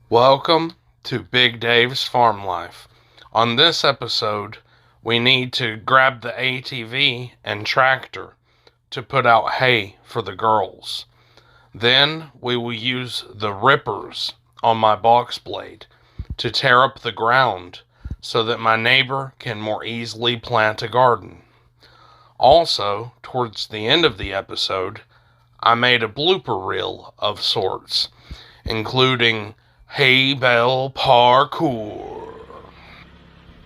Welcome to Big Dave's Farm Life. On this episode, we need to grab the ATV and tractor to put out hay for the girls. Then we will use the rippers on my box blade to tear up the ground so that my neighbor can more easily plant a garden. Also, towards the end of the episode, I made a blooper reel of sorts, including Hay-Bale Parkour.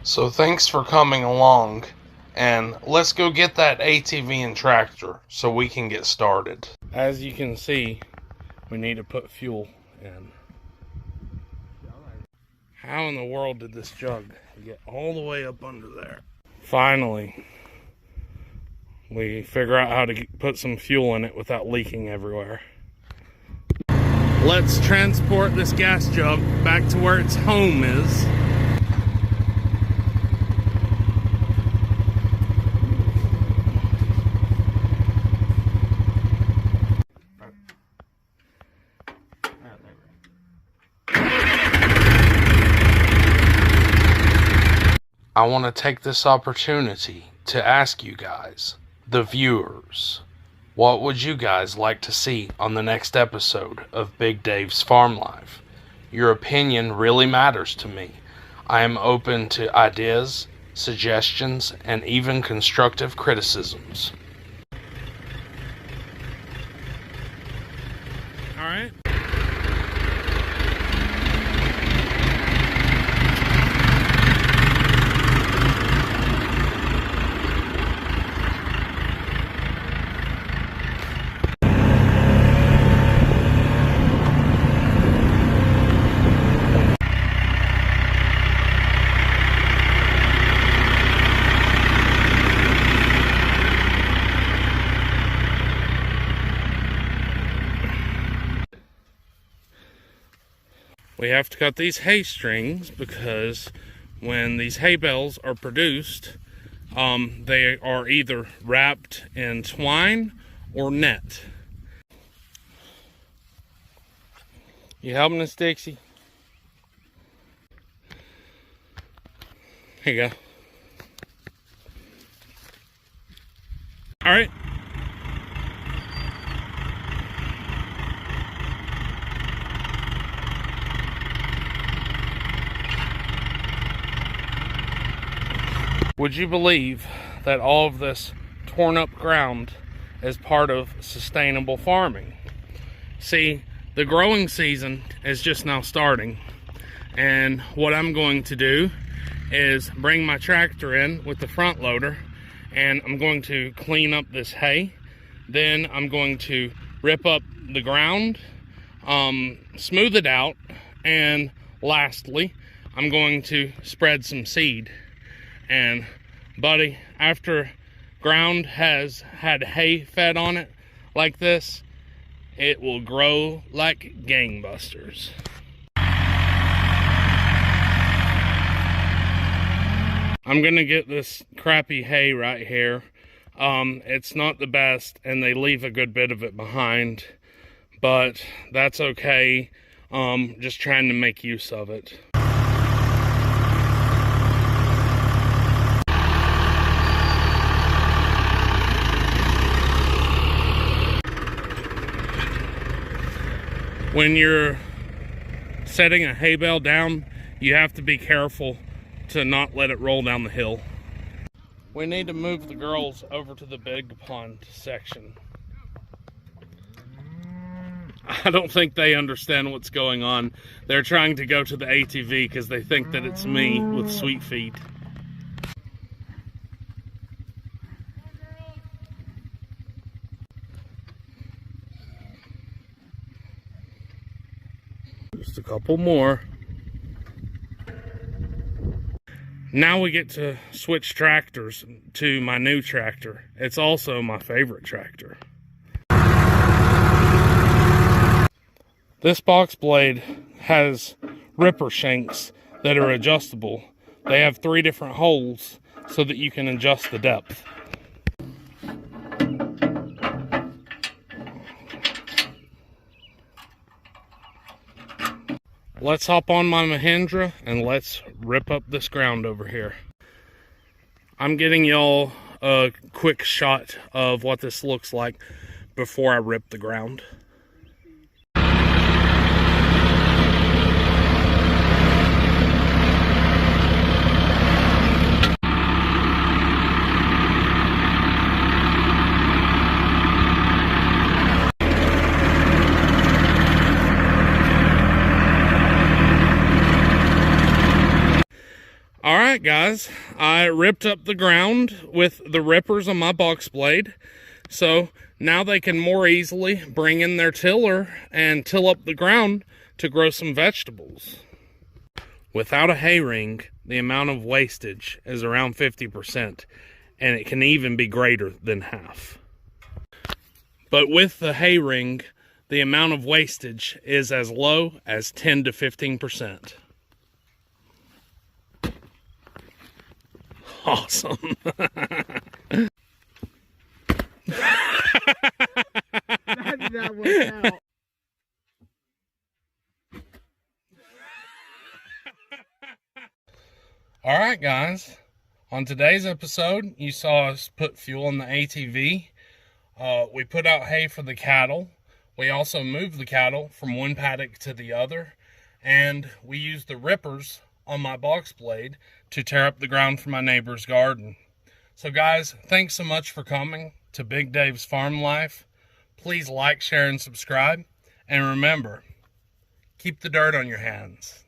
So thanks for coming along, and let's go get that ATV and tractor so we can get started. As you can see, we need to put fuel in. How in the world did this jug get all the way up under there? Finally, we figure out how to put some fuel in it without leaking everywhere. Let's transport this gas jug back to where its home is. I want to take this opportunity to ask you guys, the viewers, what would you guys like to see on the next episode of Big Dave's Farm Life? Your opinion really matters to me. I am open to ideas, suggestions, and even constructive criticisms. All right. We have to cut these hay strings because when these hay bales are produced, they are either wrapped in twine or net. You helping us, Dixie? Here you go. All right. Would you believe that all of this torn up ground is part of sustainable farming? See, the growing season is just now starting, and what I'm going to do is bring my tractor in with the front loader, and I'm going to clean up this hay. Then I'm going to rip up the ground, smooth it out, and lastly, I'm going to spread some seed. And buddy, after ground has had hay fed on it like this, it will grow like gangbusters. I'm gonna get this crappy hay right here. It's not the best, and they leave a good bit of it behind, but that's okay. Just trying to make use of it. When you're setting a hay bale down, you have to be careful to not let it roll down the hill. We need to move the girls over to the big pond section. I don't think they understand what's going on. They're trying to go to the ATV because they think that it's me with sweet feet. Just a couple more. Now we get to switch tractors to my new tractor. It's also my favorite tractor. This box blade has ripper shanks that are adjustable. They have 3 different holes so that you can adjust the depth. let's hop on my Mahindra and let's rip up this ground over here. I'm getting y'all a quick shot of what this looks like before I rip the ground. Alright guys, I ripped up the ground with the rippers on my box blade, so now they can more easily bring in their tiller and till up the ground to grow some vegetables. Without a hay ring, the amount of wastage is around 50%, and it can even be greater than half. But with the hay ring, the amount of wastage is as low as 10 to 15%. Awesome. That did not work out. Alright guys, on today's episode, you saw us put fuel in the ATV. We put out hay for the cattle. We also moved the cattle from one paddock to the other. And we used the rippers on my box blade to tear up the ground for my neighbor's garden. So guys, thanks so much for coming to Big Dave's Farm Life. Please like, share, and subscribe. And remember, keep the dirt on your hands.